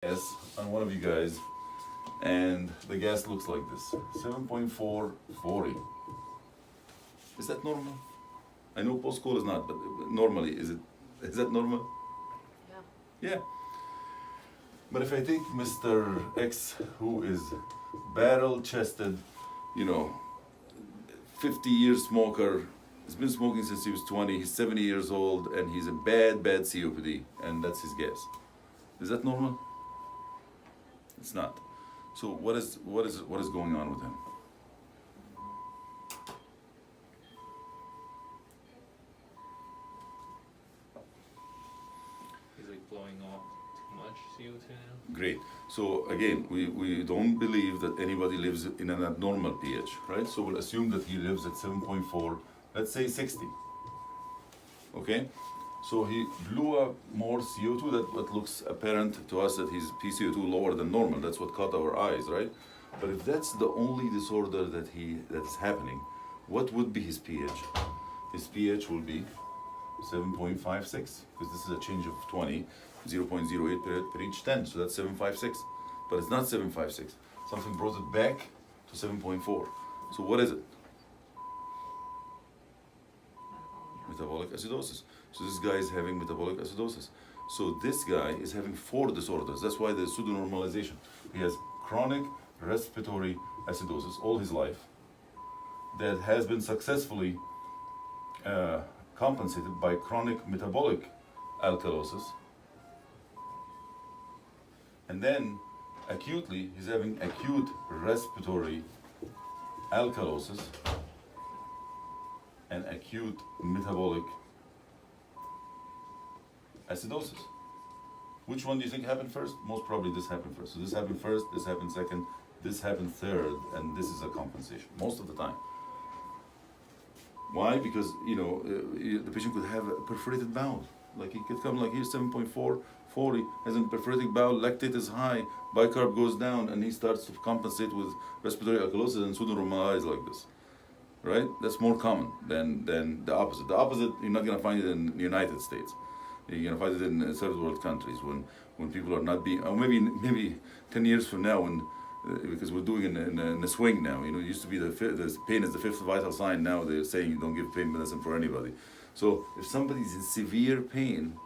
gas on one of you guys, and the gas looks like this 7.440. Is that normal? I know post-call is not, but normally, is that normal? Yeah. But if I take Mr. X, who is barrel-chested, 50-year smoker, he's been smoking since he was 20, he's 70 years old, and he's a bad COPD, and that's his gas. Is that normal? It's not. So what is going on with him? He's like blowing off too much CO2 now. Great. So again, we don't believe that anybody lives in an abnormal pH, right? So we'll assume that he lives at 7.4, let's say 60. Okay? So he blew up more CO2. That what looks apparent to us that his PCO2 lower than normal. That's what caught our eyes, right? But if that's the only disorder that is happening, what would be his pH? His pH will be 7.56, because this is a change of 20, 0.08 per each 10, so that's 7.56. But it's not 7.56. Something brought it back to 7.4. So what is it? Metabolic acidosis. So this guy is having metabolic acidosis. So this guy is having 4 disorders. That's why there's pseudonormalization. He has chronic respiratory acidosis all his life that has been successfully compensated by chronic metabolic alkalosis. And then acutely, he's having acute respiratory alkalosis and acute metabolic acidosis. Which one do you think happened first? Most probably this happened first. So this happened first, this happened second, this happened third, and this is a compensation most of the time. Why? Because the patient could have a perforated bowel. Like he could come like here's 7.440, has a perforated bowel, lactate is high, bicarb goes down, and he starts to compensate with respiratory alkalosis and pseudonormalize like this. Right? That's more common than the opposite. The opposite, you're not going to find it in the United States. You're going to find it in third world countries when people are not being, or maybe 10 years from now, when because we're doing in a swing now. It used to be the pain is the 5th vital sign. Now they're saying you don't give pain medicine for anybody. So if somebody's in severe pain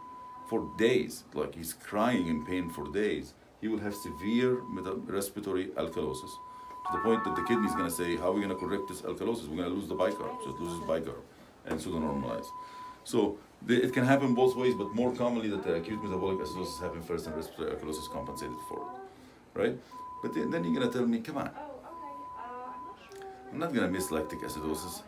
for days, like he's crying in pain for days, he will have severe respiratory alkalosis, to the point that the kidney is going to say, how are we going to correct this alkalosis? We're going to lose the bicarb. So it loses bicarb and pseudonormalize. So it can happen both ways, but more commonly that the acute metabolic acidosis happens first and respiratory alkalosis compensated for it, right? But then you're going to tell me, come on, I'm not going to miss lactic acidosis.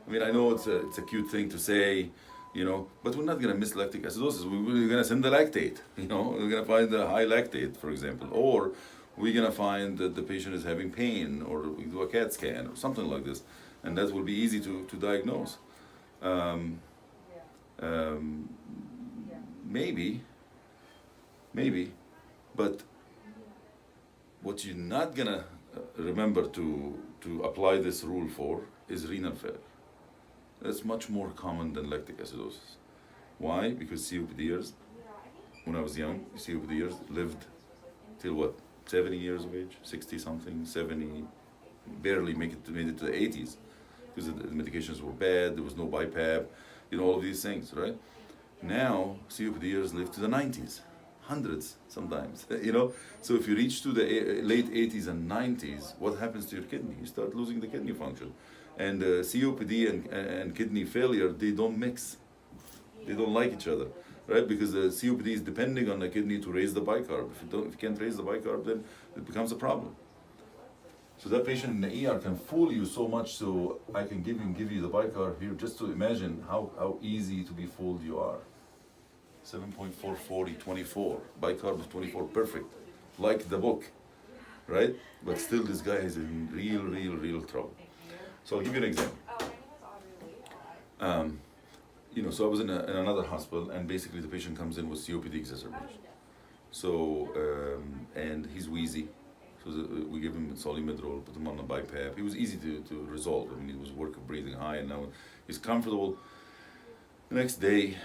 I mean, I know it's a cute thing to say, but we're not going to miss lactic acidosis. We're going to send the lactate, we're going to find the high lactate, for example, or we're going to find that the patient is having pain, or we do a CAT scan or something like this, and that will be easy to diagnose. Maybe, but what you're not going to remember to apply this rule for is renal failure. That's much more common than lactic acidosis. Why? Because COPDers, when I was young, COPDers lived till what? 70 years of age, 60 something, 70, barely made it to the 80s, because the medications were bad, there was no BiPAP, all of these things, right? Now, COPDers live to the 90s, hundreds sometimes, So if you reach to the late 80s and 90s, what happens to your kidney? You start losing the kidney function. And COPD and kidney failure, they don't mix. They don't like each other, right? Because the COPD is depending on the kidney to raise the bicarb. If you can't raise the bicarb, then it becomes a problem. So that patient in the ER can fool you so much, so I can give you the bicarb here just to imagine how easy to be fooled you are. 7.440, 24. Bicarb is 24, perfect. Like the book, right? But still this guy is in real trouble. So I'll give you an example. So I was in another hospital, and basically the patient comes in with COPD exacerbation. So, and he's wheezy. So we give him Solimedrol, put him on the BiPAP. He was easy to resolve. I mean, he was breathing high, and now he's comfortable. The next day,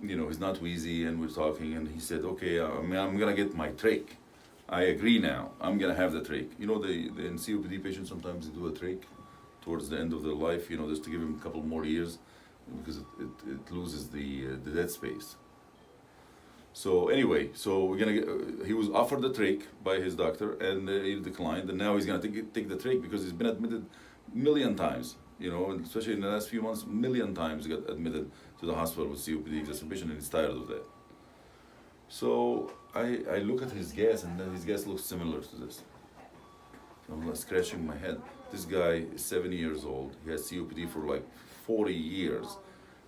he's not wheezy, and we're talking, and he said, okay, I'm gonna get my trach. I agree now. I'm gonna have the trach. In COPD patients sometimes they do a trach towards the end of their life. Just to give him a couple more years, because it loses the dead space. So anyway, we're gonna get, he was offered the trach by his doctor, and he declined, and now he's gonna take the trach because he's been admitted a million times. And especially in the last few months, a million times he got admitted to the hospital with COPD exacerbation, and he's tired of that. So I look at his gas, and his gas looks similar to this. So I'm like scratching my head. This guy is 70 years old. He has COPD for like 40 years.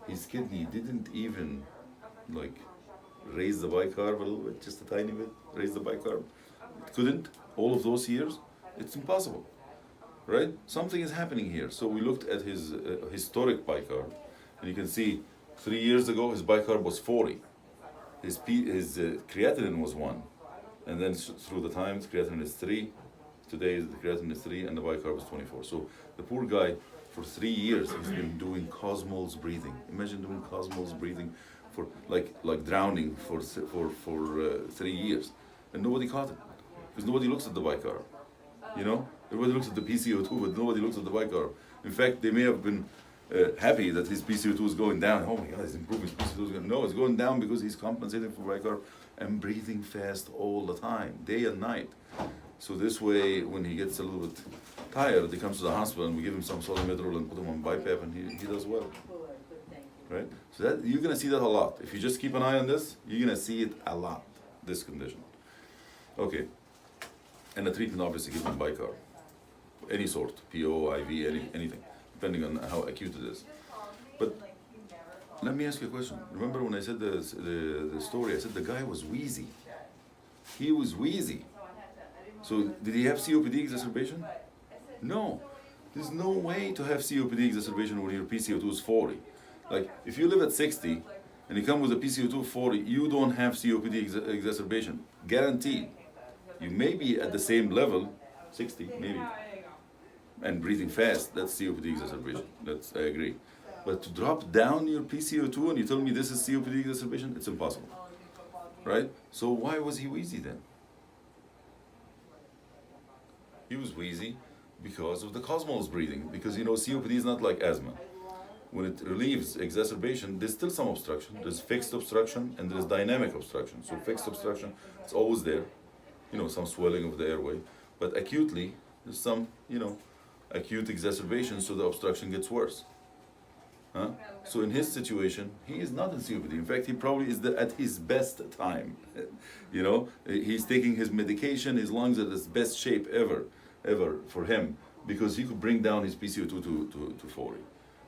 His kidney didn't even like raise the bicarb a little bit, just a tiny bit, raise the bicarb. It couldn't, all of those years. It's impossible, right? Something is happening here. So we looked at his historic bicarb, and you can see 3 years ago his bicarb was 40. His creatinine was 1. And then through the times, creatinine is 3. Today the creatinine is 3 and the bicarb is 24. So the poor guy, for 3 years, he's been doing Cosmos breathing. Imagine doing Cosmos breathing for like drowning for 3 years, and nobody caught it because nobody looks at the bicarb. Everybody looks at the PCO2, but nobody looks at the bicarb. In fact, they may have been happy that his PCO2 is going down. Oh my God, he's improving. His PCO2 no, it's going down because he's compensating for bicarb and breathing fast all the time, day and night. So this way, when he gets a little bit tired, he comes to the hospital and we give him some Solomedrol and put him on BiPAP, and he does well. Right? So that you're gonna see that a lot. If you just keep an eye on this, you're gonna see it a lot, this condition. Okay. And the treatment obviously gives them bicarb. Any sort, PO, IV, anything, depending on how acute it is. But let me ask you a question. Remember when I said the story, I said the guy was wheezy. He was wheezy. So did he have COPD exacerbation? No. There's no way to have COPD exacerbation when your PCO2 is 40. Like, if you live at 60 and you come with a PCO2 of 40, you don't have COPD exacerbation. Guaranteed. You may be at the same level, 60 maybe, and breathing fast, that's COPD exacerbation. I agree. But to drop down your PCO2 and you tell me this is COPD exacerbation, it's impossible. Right? So why was he wheezy then? He was wheezy because of the Cosmos breathing. Because COPD is not like asthma. When it relieves exacerbation, there's still some obstruction. There's fixed obstruction and there's dynamic obstruction. So fixed obstruction, it's always there. Some swelling of the airway. But acutely, there's some, acute exacerbation, so the obstruction gets worse. So in his situation, he is not in COPD. In fact, he probably is at his best time. He's taking his medication, his lungs are in his best shape ever for him, because he could bring down his PCO2 to 40.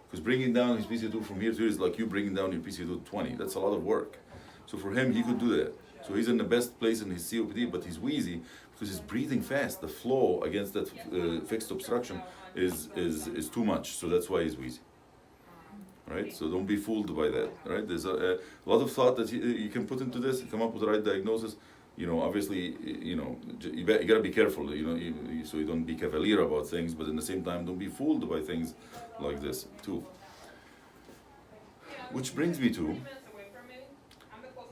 Because bringing down his PCO2 from here to here is like you bringing down your PCO2 to 20. That's a lot of work. So for him, he could do that. So he's in the best place in his COPD, but he's wheezy because he's breathing fast. The flow against that fixed obstruction is too much. So that's why he's wheezy. Right? So don't be fooled by that. Right? There's a lot of thought that you can put into this and come up with the right diagnosis. Obviously, you gotta be careful. So you don't be cavalier about things, but at the same time, don't be fooled by things like this too. Which brings me to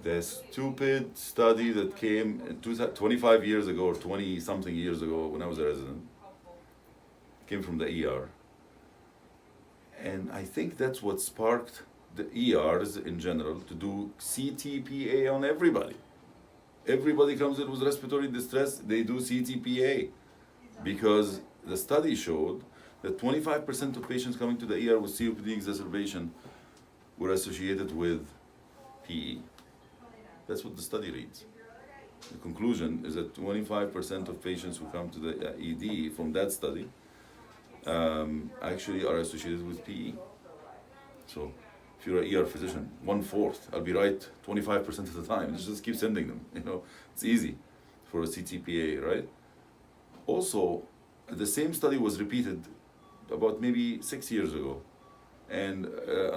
the stupid study that came 25 years ago or 20 something years ago when I was a resident. Came from the ER. And I think that's what sparked the ERs in general to do CTPA on everybody. Everybody comes in with respiratory distress, they do CTPA. Because the study showed that 25% of patients coming to the ER with COPD exacerbation were associated with PE. That's what the study reads. The conclusion is that 25% of patients who come to the ED from that study actually are associated with PE. So if you're an ER physician, 1/4, I'll be right 25% of the time. Just keep sending them. It's easy for a CTPA, right? Also, the same study was repeated about maybe 6 years ago, and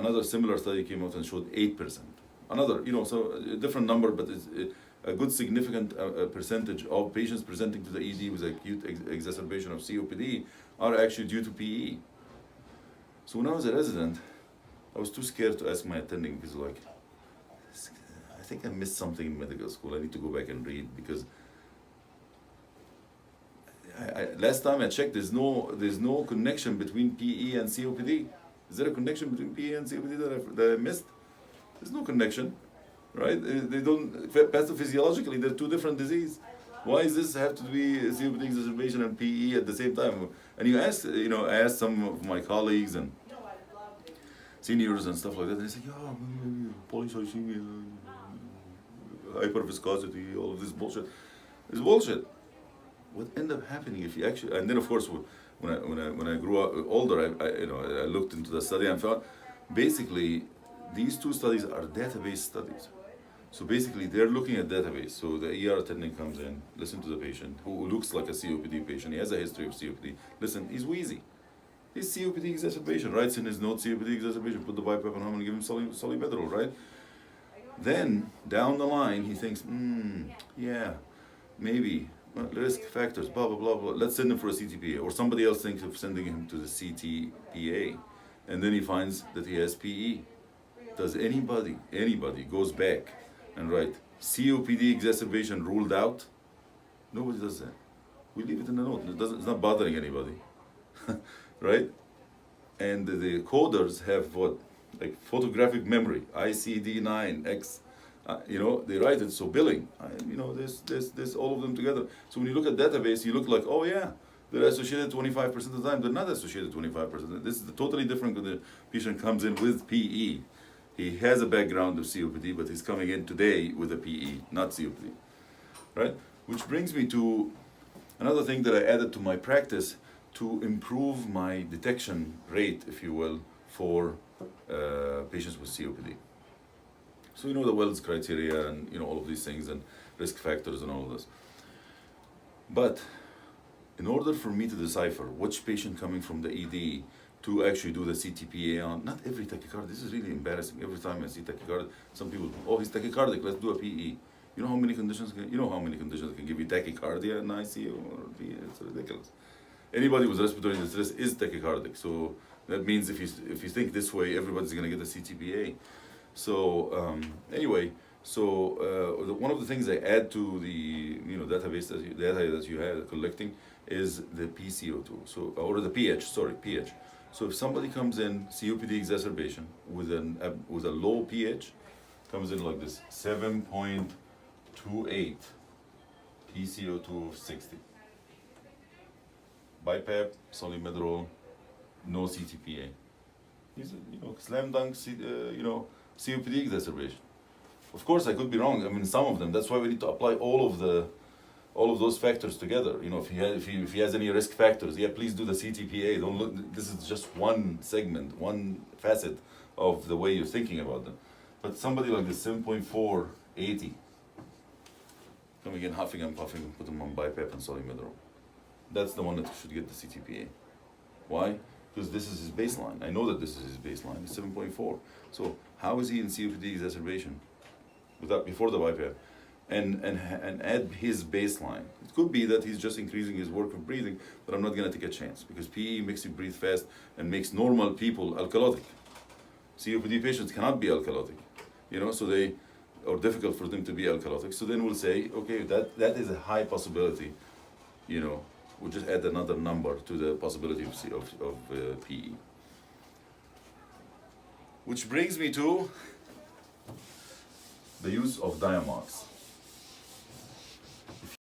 another similar study came out and showed 8%. Another, so a different number, but it's a good significant percentage of patients presenting to the ED with acute exacerbation of COPD are actually due to PE. So when I was a resident, I was too scared to ask my attending because think I missed something in medical school. I need to go back and read because last time I checked, there's no connection between PE and COPD. Is there a connection between PE and COPD that I missed? There's no connection, right? They don't, pathophysiologically, they're two different diseases. Why does this have to be COPD exacerbation and PE at the same time? And I asked some of my colleagues and seniors and stuff like that, and they say, yeah, polycythemia, hyperviscosity, all of this bullshit. It's bullshit. What ended up happening if you actually, and then of course, when I grew up older, I looked into the study and found basically these two studies are database studies. So basically they're looking at database. So the ER attendant comes in, listen to the patient who looks like a COPD patient. He has a history of COPD. Listen, he's wheezy. His COPD exacerbation, writes in his note COPD exacerbation, put the BiPAP on him and give him solibedrol, right? Then down the line he thinks, yeah, maybe. Risk factors, blah, blah, blah, blah. Let's send him for a CTPA. Or somebody else thinks of sending him to the CTPA. And then he finds that he has PE. Does anybody goes back and write COPD exacerbation ruled out? Nobody does that. We leave it in the note. It's not bothering anybody. Right? And the coders have what? Like photographic memory, ICD-9, they write it, so billing, this, all of them together. So when you look at database, you look like, oh yeah, they're associated 25% of the time. They're not associated 25%. This is totally different when the patient comes in with PE. He has a background of COPD, but he's coming in today with a PE, not COPD, right? Which brings me to another thing that I added to my practice to improve my detection rate, if you will, for patients with COPD. So the Wells criteria and all of these things and risk factors and all of this. But in order for me to decipher which patient coming from the ED to actually do the CTPA on, not every tachycardia, this is really embarrassing. Every time I see tachycardia, some people, oh, he's tachycardic, let's do a PE. You know how many conditions can give you tachycardia in ICU or PE? It's ridiculous. Anybody with respiratory distress is tachycardic. So that means if you think this way, everybody's gonna get a CTPA. So one of the things I add to the database data that you have collecting is the PCO2. Or the pH. So if somebody comes in COPD exacerbation with a low pH, comes in like this 7.28 PCO2 of 60. BiPAP, solibedrol, no CTPA. These are slam dunk COPD exacerbation. Of course, I could be wrong. I mean, some of them. That's why we need to apply all of those factors together. If he has any risk factors, yeah, please do the CTPA. Don't look. This is just one segment, one facet of the way you're thinking about them. But somebody like this 7.480, coming in huffing and puffing, put them on BiPAP and solibedrol. That's the one that should get the CTPA. Why? Because this is his baseline. I know that this is his baseline. It's 7.4. So how is he in COPD exacerbation before the BiPAP? And add his baseline. It could be that he's just increasing his work of breathing, but I'm not going to take a chance because PE makes you breathe fast and makes normal people alkalotic. COPD patients cannot be alkalotic, so they are difficult for them to be alkalotic. So then we'll say, okay, that is a high possibility, we'll just add another number to the possibility of PE. Which brings me to the use of Diamox.